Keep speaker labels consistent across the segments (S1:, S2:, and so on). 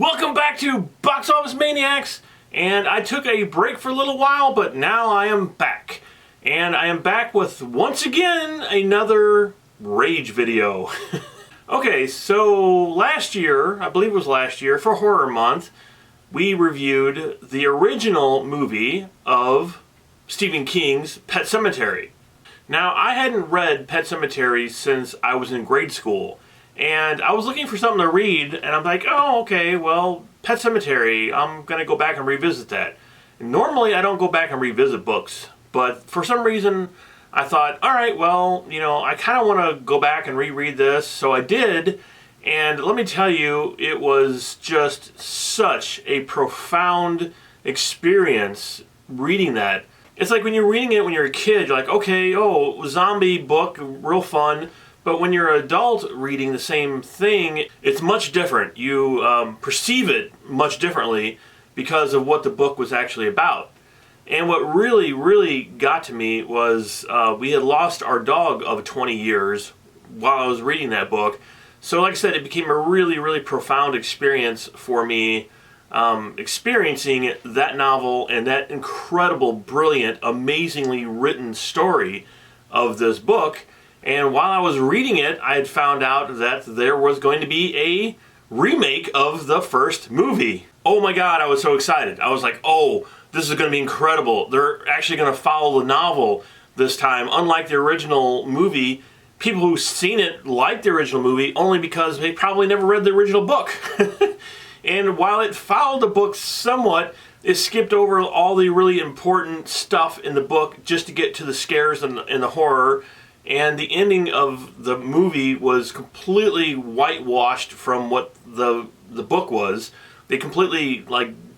S1: Welcome back to Box Office Maniacs, and I took a break for a little while, but now I am back. And I am back with, once again, another rage video. Okay, so last year, I believe it was last year, for Horror Month, we reviewed the original movie of Stephen King's Pet Sematary. Now, I hadn't read Pet Sematary since I was in grade school. And I was looking for something to read, and I'm like, oh, okay, well, Pet Sematary, I'm going to go back and revisit that. And normally, I don't go back and revisit books, but for some reason, I thought, all right, well, you know, I kind of want to go back and reread this, so I did, and let me tell you, it was just such a profound experience reading that. It's like when you're reading it when you're a kid, you're like, okay, oh, zombie book, real fun. But when you're an adult reading the same thing, it's much different. You perceive it much differently because of what the book was actually about. And what really, really got to me was we had lost our dog of 20 years while I was reading that book. So like I said, it became a really, really profound experience for me, experiencing that novel and that incredible, brilliant, amazingly written story of this book. And while I was reading it, I had found out that there was going to be a remake of the first movie. Oh my God, I was so excited. I was like, oh, this is going to be incredible. They're actually going to follow the novel this time. Unlike the original movie, people who've seen it like the original movie only because they probably never read the original book. And while it followed the book somewhat, it skipped over all the really important stuff in the book just to get to the scares and the horror. And the ending of the movie was completely whitewashed from what the book was. They completely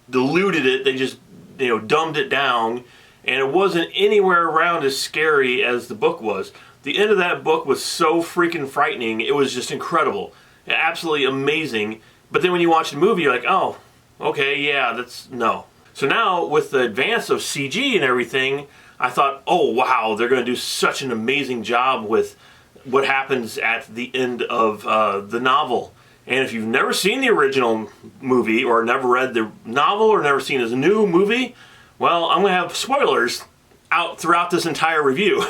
S1: diluted it. They just dumbed it down, and it wasn't anywhere around as scary as the book was. The end of that book was so freaking frightening. It was just incredible, absolutely amazing. But then when you watch the movie, you're like, oh, okay, yeah, that's no. So now with the advance of CG and everything, I thought, oh wow, they're going to do such an amazing job with what happens at the end of the novel. And if you've never seen the original movie, or never read the novel, or never seen his new movie, well, I'm going to have spoilers out throughout this entire review.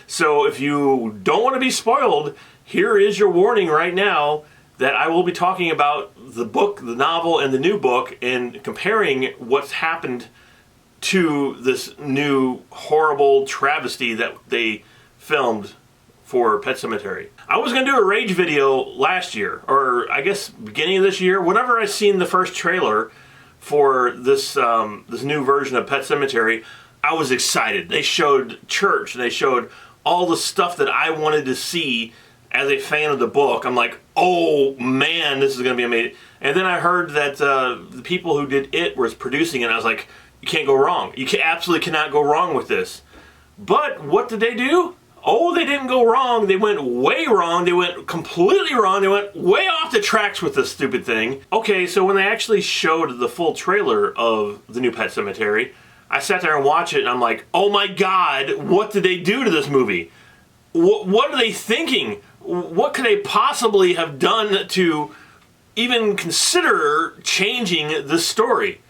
S1: So if you don't want to be spoiled, here is your warning right now that I will be talking about the book, the novel, and the new book, and comparing what's happened to this new horrible travesty that they filmed for Pet Sematary. I was going to do a rage video last year, or I guess beginning of this year, whenever I seen the first trailer for this this new version of Pet Sematary, I was excited. They showed church, and they showed all the stuff that I wanted to see as a fan of the book. I'm like, oh man, this is going to be amazing. And then I heard that the people who did it was producing it, and I was like, you can't go wrong. You absolutely cannot go wrong with this. But what did they do? Oh, they didn't go wrong. They went way wrong. They went completely wrong. They went way off the tracks with this stupid thing. Okay, so when they actually showed the full trailer of the new Pet Sematary, I sat there and watched it, and I'm like, oh my God, what did they do to this movie? What are they thinking? What could they possibly have done to even consider changing this story?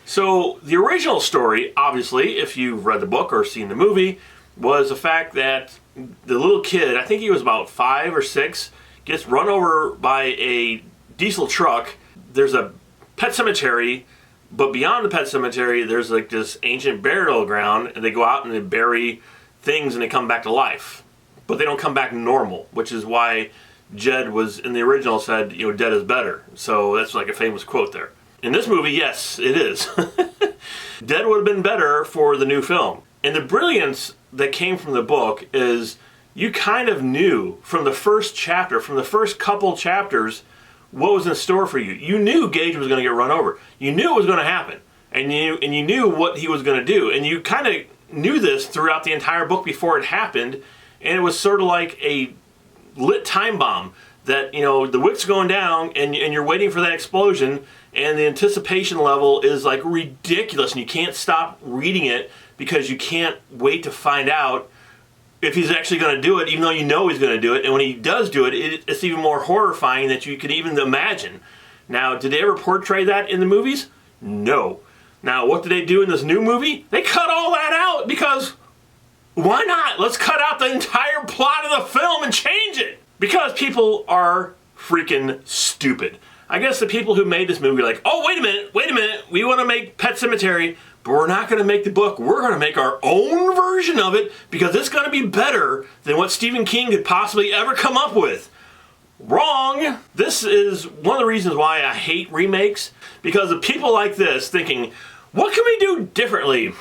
S1: So the original story, obviously, if you've read the book or seen the movie, was the fact that the little kid, I think he was about 5 or 6, gets run over by a diesel truck. There's a pet cemetery, but beyond the pet cemetery, there's like this ancient burial ground, and they go out and they bury things and they come back to life. But they don't come back normal, which is why Jed was, in the original, said, dead is better. So that's like a famous quote there. In this movie, yes, it is. Dead would have been better for the new film. And the brilliance that came from the book is you kind of knew from the first chapter, from the first couple chapters, what was in store for you. You knew Gage was going to get run over. You knew it was going to happen. And you knew what he was going to do. And you kind of knew this throughout the entire book before it happened. And it was sort of like a lit time bomb that, the wick's going down and you're waiting for that explosion, and the anticipation level is like ridiculous, and you can't stop reading it because you can't wait to find out if he's actually going to do it, even though you know he's going to do it. And when he does do it, it's even more horrifying than you could even imagine. Now, did they ever portray that in the movies? No. Now, what did they do in this new movie? They cut all that out because why not? Let's cut out the entire plot of the film and change it. Because people are freaking stupid. I guess the people who made this movie are like, oh, wait a minute, we want to make Pet Sematary, but we're not going to make the book. We're going to make our own version of it because it's going to be better than what Stephen King could possibly ever come up with. Wrong! This is one of the reasons why I hate remakes, because of people like this thinking, what can we do differently?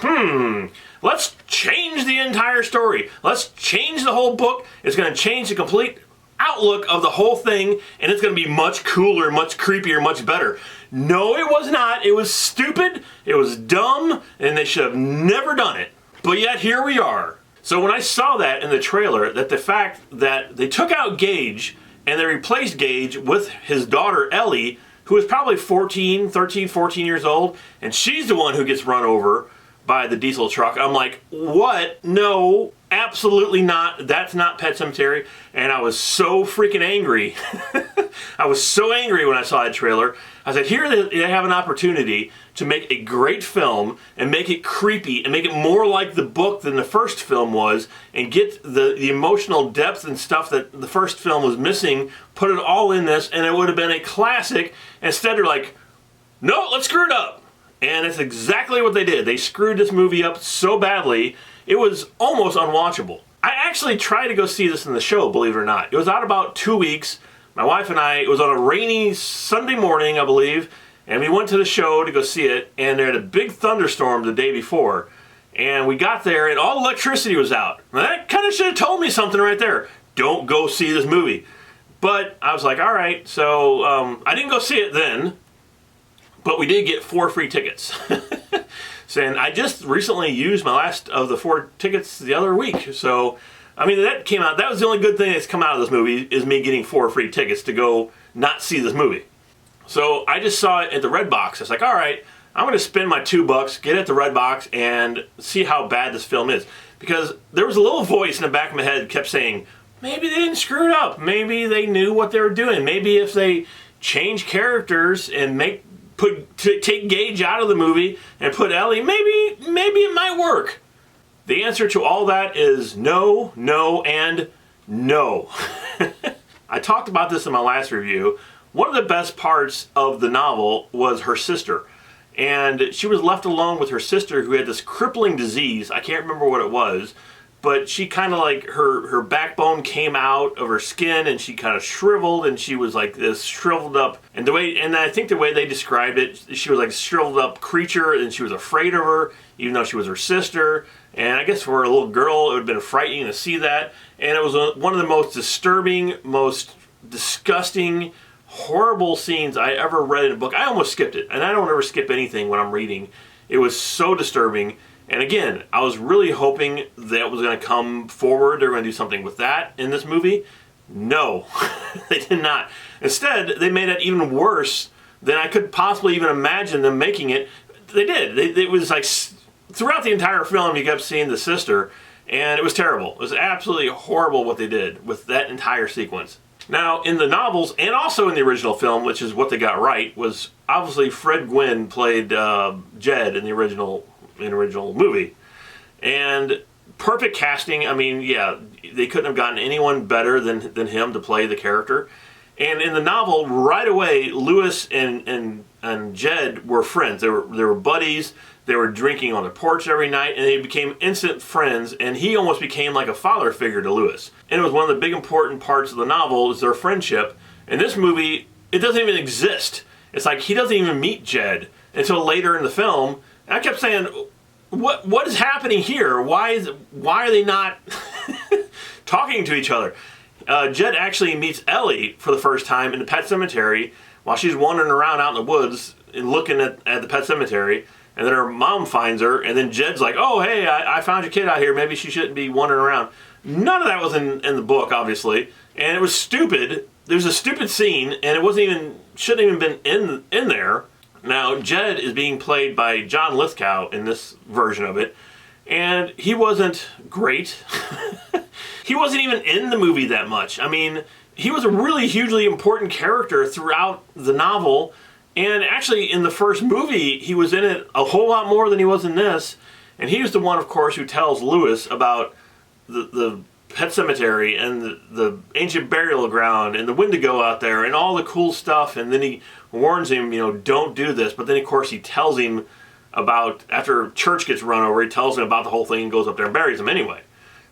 S1: Let's change the entire story. Let's change the whole book. It's going to change the complete outlook of the whole thing, and it's going to be much cooler, much creepier, much better. No, it was not. It was stupid, it was dumb, and they should have never done it. But yet, here we are. So when I saw that in the trailer, that the fact that they took out Gage, and they replaced Gage with his daughter, Ellie, who is probably 13, 14 years old, and she's the one who gets run over by the diesel truck. I'm like, what? No, absolutely not. That's not Pet Sematary. And I was so freaking angry. I was so angry when I saw that trailer. I said, here they have an opportunity to make a great film and make it creepy and make it more like the book than the first film was, and get the emotional depth and stuff that the first film was missing, put it all in this, and it would have been a classic. Instead, they're like, no, let's screw it up. And it's exactly what they did. They screwed this movie up so badly, it was almost unwatchable. I actually tried to go see this in the show, believe it or not. It was out about 2 weeks. My wife and I, it was on a rainy Sunday morning, I believe, and we went to the show to go see it, and there had a big thunderstorm the day before. And we got there, and all the electricity was out. Now, that kind of should have told me something right there. Don't go see this movie. But I was like, all right, so I didn't go see it then. But we did get 4 free tickets. And I just recently used my last of the 4 tickets the other week. So, I mean, that came out. That was the only good thing that's come out of this movie, is me getting 4 free tickets to go not see this movie. So I just saw it at the Red Box. I was like, all right, I'm going to spend my $2, get it at the Red Box, and see how bad this film is. Because there was a little voice in the back of my head that kept saying, maybe they didn't screw it up. Maybe they knew what they were doing. Maybe if they change characters and take Gage out of the movie and put Ellie, maybe it might work. The answer to all that is no, no, and no. I talked about this in my last review. One of the best parts of the novel was her sister. And she was left alone with her sister, who had this crippling disease. I can't remember what it was. But she kind of like, her backbone came out of her skin, and she kind of shriveled, and she was like this shriveled up. And I think the way they described it, she was like a shriveled up creature, and she was afraid of her, even though she was her sister. And I guess for a little girl, it would have been frightening to see that. And it was one of the most disturbing, most disgusting, horrible scenes I ever read in a book. I almost skipped it, and I don't ever skip anything when I'm reading. It was so disturbing. And again, I was really hoping that was going to come forward. They were going to do something with that in this movie. No, they did not. Instead, they made it even worse than I could possibly even imagine them making it. They did. It was like, throughout the entire film, you kept seeing the sister, and it was terrible. It was absolutely horrible what they did with that entire sequence. Now, in the novels, and also in the original film, which is what they got right, was obviously Fred Gwynne played Jed in the original movie. And perfect casting. I mean, yeah, they couldn't have gotten anyone better than him to play the character. And in the novel, right away, Lewis and Jed were friends. They were buddies. They were drinking on the porch every night, and they became instant friends, and he almost became like a father figure to Lewis. And it was one of the big important parts of the novel, is their friendship. In this movie, it doesn't even exist. It's like he doesn't even meet Jed until later in the film. And I kept saying, what is happening here? Why are they not talking to each other? Jed actually meets Ellie for the first time in the Pet Sematary while she's wandering around out in the woods and looking at the Pet Sematary. And then her mom finds her, and then Jed's like, oh, hey, I found your kid out here. Maybe she shouldn't be wandering around. None of that was in the book, obviously. And it was stupid. There was a stupid scene, and it shouldn't even been in there. Now, Jed is being played by John Lithgow in this version of it. And he wasn't great. He wasn't even in the movie that much. I mean, he was a really hugely important character throughout the novel. And actually, in the first movie, he was in it a whole lot more than he was in this. And he was the one, of course, who tells Lewis about the Pet Cemetery and the ancient burial ground and the Wendigo out there and all the cool stuff. And then he warns him, you know, don't do this. But then, of course, he tells him about, after church gets run over, he tells him about the whole thing and goes up there and buries him anyway.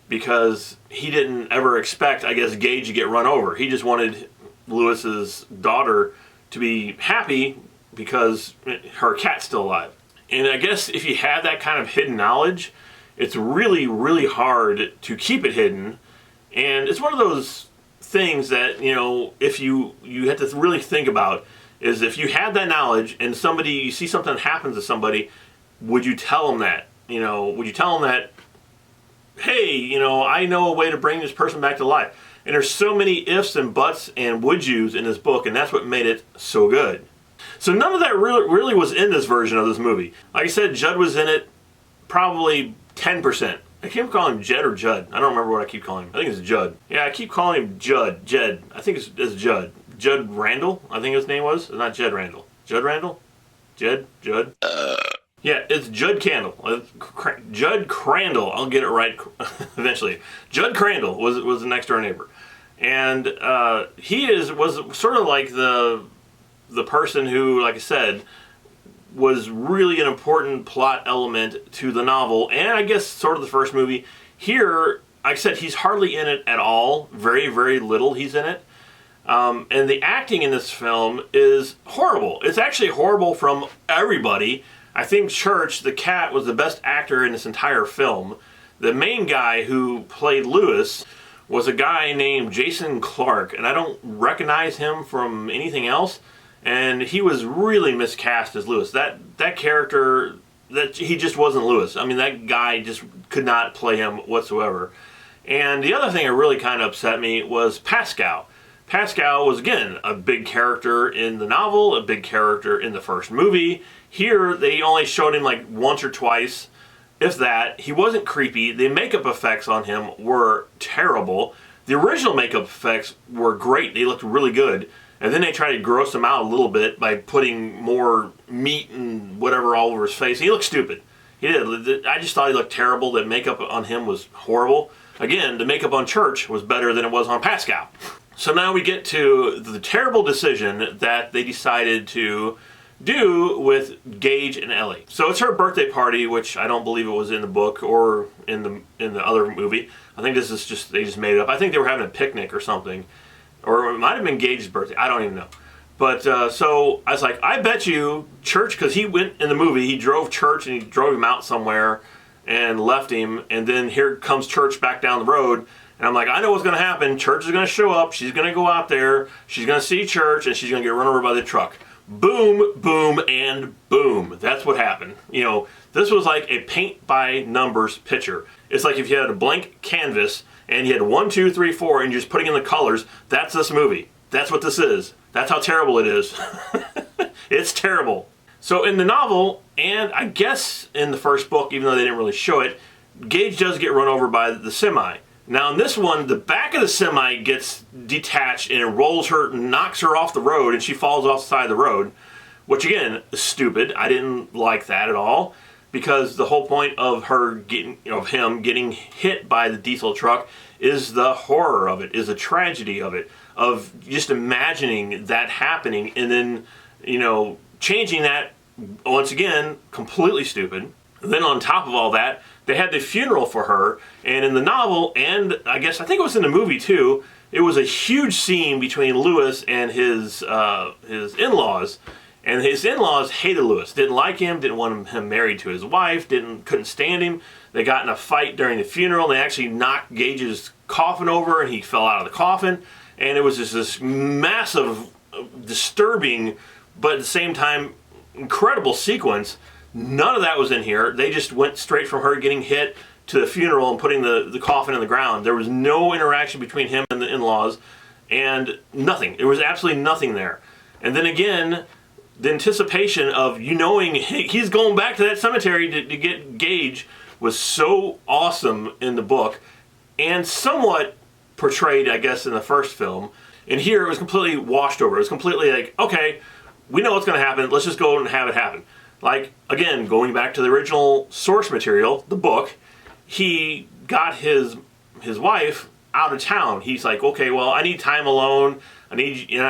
S1: Because he didn't ever expect, I guess, Gage to get run over. He just wanted Lewis's daughter to be happy because her cat's still alive. And I guess if you have that kind of hidden knowledge, it's really, really hard to keep it hidden. And it's one of those things that, you know, if you have to really think about, is if you had that knowledge and you see something happens to somebody, would you tell them that? You know, would you tell them that, hey, you know, I know a way to bring this person back to life? And there's so many ifs and buts and would yous in this book, and that's what made it so good. So none of that really was in this version of this movie. Like I said, Judd was in it probably 10%. I keep calling him Jed or Judd. I don't remember what I keep calling him. I think it's Judd. Yeah, I keep calling him Jed. I think it's Judd. Judd Randall, I think his name was. Not Jed Randall. Judd Randall? Judd? Yeah, it's Judd Crandall. Judd Crandall. I'll get it right eventually. Judd Crandall was the next door neighbor. And he was sort of like the person who, like I said, was really an important plot element to the novel, and I guess sort of the first movie. Here, like I said, he's hardly in it at all. Very, very little he's in it. And the acting in this film is horrible. It's actually horrible from everybody. I think Church, the cat, was the best actor in this entire film. The main guy who played Lewis was a guy named Jason Clarke, and I don't recognize him from anything else. And he was really miscast as Lewis. That character, he just wasn't Lewis. I mean, that guy just could not play him whatsoever. And the other thing that really kind of upset me was Pascal. Pascal was, again, a big character in the novel, a big character in the first movie. Here, they only showed him like once or twice, if that. He wasn't creepy. The makeup effects on him were terrible. The original makeup effects were great. They looked really good. And then they tried to gross him out a little bit by putting more meat and whatever all over his face. He looked stupid. He did. I just thought he looked terrible. The makeup on him was horrible. Again, the makeup on Church was better than it was on Pascal. So now we get to the terrible decision that they decided to do with Gage and Ellie. So it's her birthday party, which I don't believe it was in the book or in the other movie. I think this is just, they just made it up. I think they were having a picnic or something. Or it might have been Gage's birthday. I don't even know. But so I was like, I bet you Church, because he went in the movie, he drove Church and he drove him out somewhere and left him. And then here comes Church back down the road. And I'm like, I know what's going to happen. Church is going to show up. She's going to go out there. She's going to see Church and she's going to get run over by the truck. Boom, boom, and boom. That's what happened. You know, this was like a paint by numbers picture. It's like if you had a blank canvas and you had 1, 2, 3, 4, and you're just putting in the colors. That's this movie. That's what this is. That's how terrible it is. It's terrible. So in the novel, and I guess in the first book, even though they didn't really show it, Gage does get run over by the semi. Now in this one, the back of the semi gets detached and it rolls her, knocks her off the road, and she falls off the side of the road. Which again, is stupid. I didn't like that at all. Because the whole point of him getting hit by the diesel truck is the horror of it, is the tragedy of it, of just imagining that happening and then, you know, changing that, once again, completely stupid. And then on top of all that, they had the funeral for her, and in the novel, and I think it was in the movie too, it was a huge scene between Lewis and his in-laws. And his in-laws hated Lewis, didn't like him, didn't want him married to his wife, couldn't stand him. They got in a fight during the funeral. They actually knocked Gage's coffin over and he fell out of the coffin. And it was just this massive, disturbing, but at the same time, incredible sequence. None of that was in here. They just went straight from her getting hit to the funeral and putting the coffin in the ground. There was no interaction between him and the in-laws, and nothing. There was absolutely nothing there. And then again, the anticipation of you knowing he's going back to that cemetery to get Gage was so awesome in the book and somewhat portrayed, I guess, in the first film. And here it was completely washed over. It was completely like, okay, we know what's going to happen. Let's just go and have it happen. Like, again, going back to the original source material, the book, he got his wife out of town. He's like, okay, well, I need time alone. I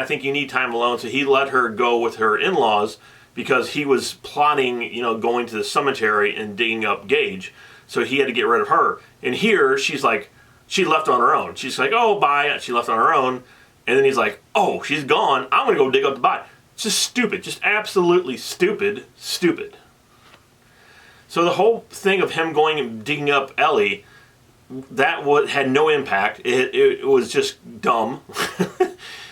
S1: think you need time alone. So he let her go with her in-laws because he was plotting, going to the cemetery and digging up Gage. So he had to get rid of her. And here, she's like, she left on her own. She's like, oh, bye. She left on her own. And then he's like, oh, she's gone. I'm going to go dig up the body. It's just stupid. Just absolutely stupid. So the whole thing of him going and digging up Ellie, that had no impact. It was just dumb.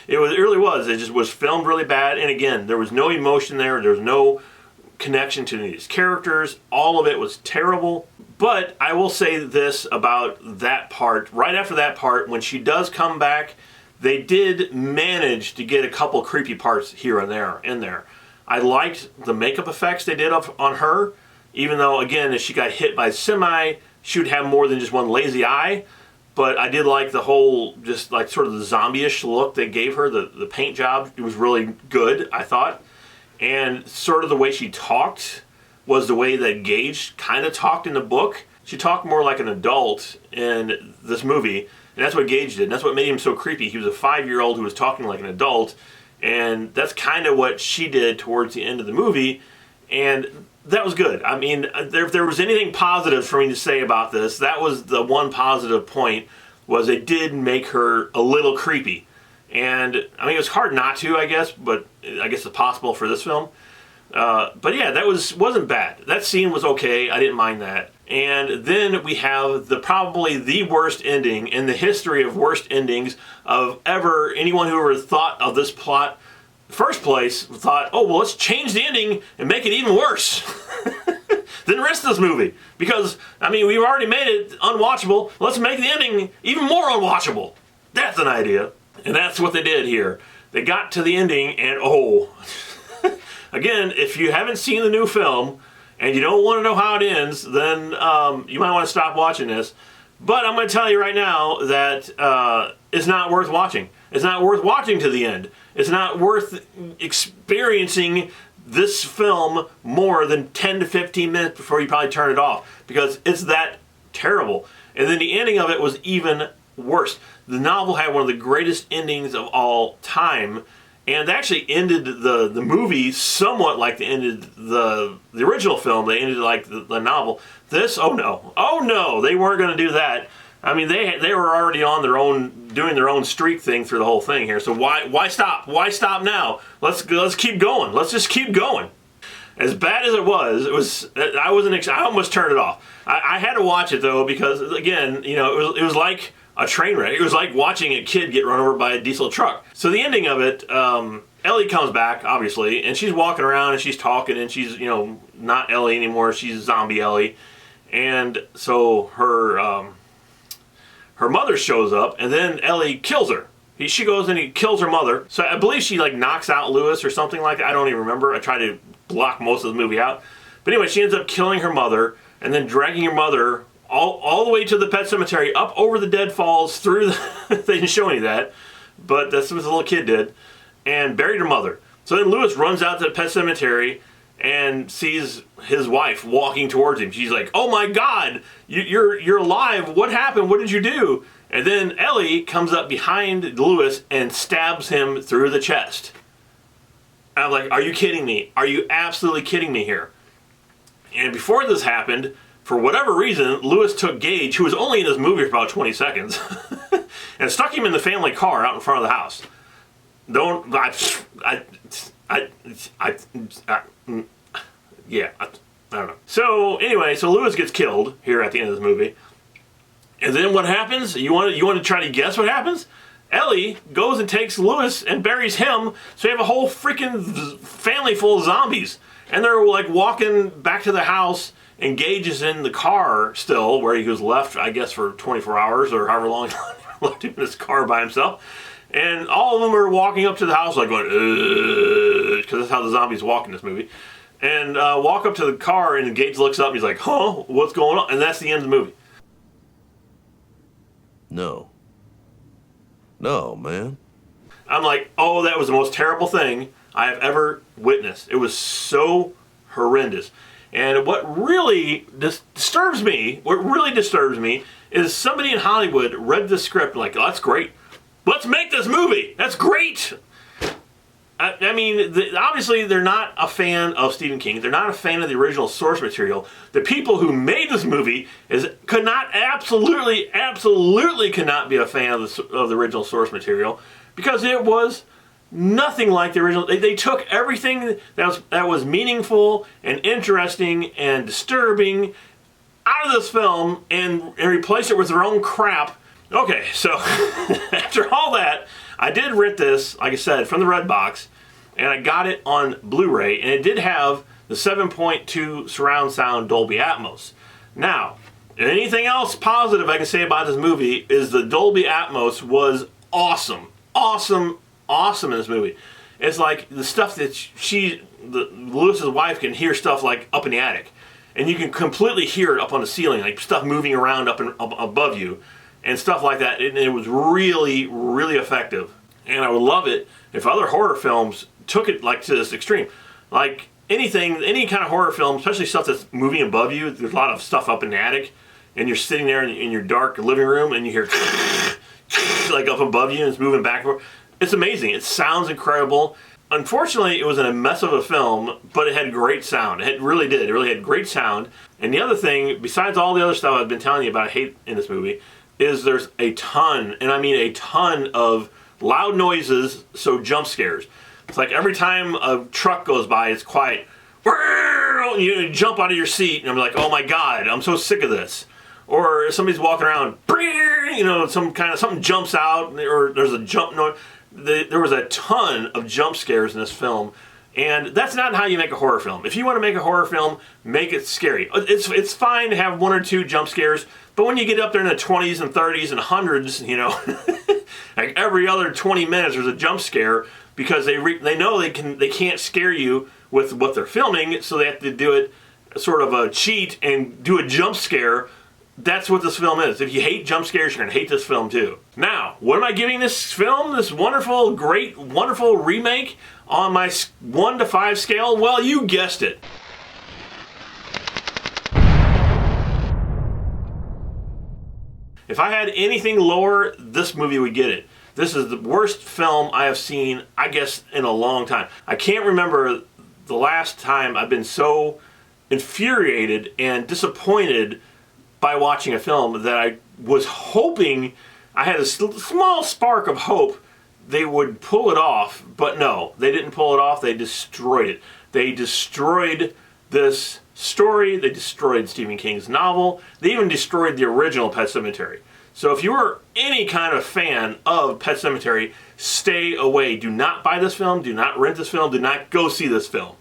S1: It really was. It just was filmed really bad. And again, there was no emotion there. There was no connection to these characters. All of it was terrible. But I will say this about that part. Right after that part, when she does come back, they did manage to get a couple creepy parts here and there in there. I liked the makeup effects they did on her, even though, again, if she got hit by a semi, she would have more than just one lazy eye. But I did like the whole, just like sort of the zombie-ish look they gave her, the paint job. It was really good, I thought. And sort of the way she talked was the way that Gage kind of talked in the book. She talked more like an adult in this movie. And that's what Gage did. And that's what made him so creepy. He was a 5-year-old who was talking like an adult. And that's kind of what she did towards the end of the movie. And that was good. I mean, if there was anything positive for me to say about this, that was the one positive point, was it did make her a little creepy. And, I mean, it was hard not to, I guess, but I guess it's possible for this film. But yeah, that wasn't bad. That scene was okay. I didn't mind that. And then we have probably the worst ending in the history of worst endings of ever. Anyone who ever thought of this plot first place thought, oh, well, let's change the ending and make it even worse than the rest of this movie. Because, I mean, we've already made it unwatchable. Let's make the ending even more unwatchable. That's an idea. And that's what they did here. They got to the ending and, oh, again, if you haven't seen the new film and you don't want to know how it ends, then you might want to stop watching this. But I'm going to tell you right now that it's not worth watching. It's not worth watching to the end. It's not worth experiencing this film more than 10 to 15 minutes before you probably turn it off, because it's that terrible. And then the ending of it was even worse. The novel had one of the greatest endings of all time, and they actually ended the movie somewhat like they ended the original film. They ended like the novel. This, oh no, they weren't going to do that. I mean, they were already on their own, doing their own streak thing through the whole thing here. So why stop? Why stop now? Let's keep going. Let's just keep going. As bad as it was I almost turned it off. I had to watch it though, because again, it was like a train wreck. It was like watching a kid get run over by a diesel truck. So the ending of it, Ellie comes back, obviously, and she's walking around and she's talking, and she's, not Ellie anymore. She's zombie Ellie. And so her mother shows up, and then Ellie kills her. She goes and he kills her mother. So I believe she knocks out Lewis or something like that. I don't even remember. I tried to block most of the movie out. But anyway, she ends up killing her mother and then dragging her mother all the way to the pet cemetery, up over the deadfalls, through they didn't show any of that, but that's what the little kid did, and buried her mother. So then Lewis runs out to the pet cemetery and sees his wife walking towards him. She's like, oh my God, you're alive. What happened? What did you do? And then Ellie comes up behind Lewis and stabs him through the chest. And I'm like, are you kidding me? Are you absolutely kidding me here? And before this happened, for whatever reason, Lewis took Gage, who was only in this movie for about 20 seconds, and stuck him in the family car out in front of the house. I don't know. So anyway, Lewis gets killed here at the end of this movie. And then what happens? You want to try to guess what happens? Ellie goes and takes Lewis and buries him, so you have a whole freaking family full of zombies. And they're walking back to the house, and Gage is in the car still, where he was left, I guess, for 24 hours or however long he left him in his car by himself. And all of them are walking up to the house going, because that's how the zombies walk in this movie. and walk up to the car, and Gage looks up and he's like, huh, what's going on? And that's the end of the movie.
S2: No. No, man.
S1: I'm like, oh, that was the most terrible thing I have ever witnessed. It was so horrendous. And what really disturbs me is somebody in Hollywood read the script like, oh, that's great. Let's make this movie. That's great. I mean, obviously they're not a fan of Stephen King. They're not a fan of the original source material. The people who made this movie absolutely cannot be a fan of the original source material, because it was nothing like the original. They took everything that was meaningful and interesting and disturbing out of this film and replaced it with their own crap. Okay, so after all that, I did rent this, like I said, from the Red Box, and I got it on Blu-ray, and it did have the 7.2 surround sound Dolby Atmos. Now, anything else positive I can say about this movie is the Dolby Atmos was awesome. Awesome in this movie. It's like the stuff that Lewis's wife can hear stuff like up in the attic, and you can completely hear it up on the ceiling, like stuff moving around up above you and stuff like that. And it was really, really effective. And I would love it if other horror films took it like to this extreme. Like any kind of horror film, especially stuff that's moving above you. There's a lot of stuff up in the attic, and you're sitting there in your dark living room, and you hear like up above you, and it's moving back and forth. It's amazing. It sounds incredible. Unfortunately, it was in a mess of a film, but it had great sound. It really did. It really had great sound. And the other thing, besides all the other stuff I've been telling you about I hate in this movie, is there's a ton, and I mean a ton, of loud noises, so jump scares. It's like every time a truck goes by, it's quiet. You jump out of your seat, and I'm like, oh my God, I'm so sick of this. Or somebody's walking around, something jumps out, or there's a jump noise. There was a ton of jump scares in this film, and that's not how you make a horror film. If you want to make a horror film, make it scary. It's fine to have one or two jump scares, but when you get up there in the 20s and 30s and hundreds, like every other 20 minutes there's a jump scare, because they know they can't scare you with what they're filming, so they have to do it sort of a cheat and do a jump scare. That's what this film is. If you hate jump scares, you're going to hate this film too. Now, what am I giving this film, this wonderful, great, wonderful remake, on my 1 to 5 scale? Well, you guessed it. If I had anything lower, this movie would get it. This is the worst film I have seen, I guess, in a long time. I can't remember the last time I've been so infuriated and disappointed by watching a film that I was hoping, I had a small spark of hope they would pull it off, but no, they didn't pull it off. They destroyed it. They destroyed this story. They destroyed Stephen King's novel. They even destroyed the original Pet Sematary. So if you are any kind of fan of Pet Sematary, stay away. Do not buy this film. Do not rent this film. Do not go see this film.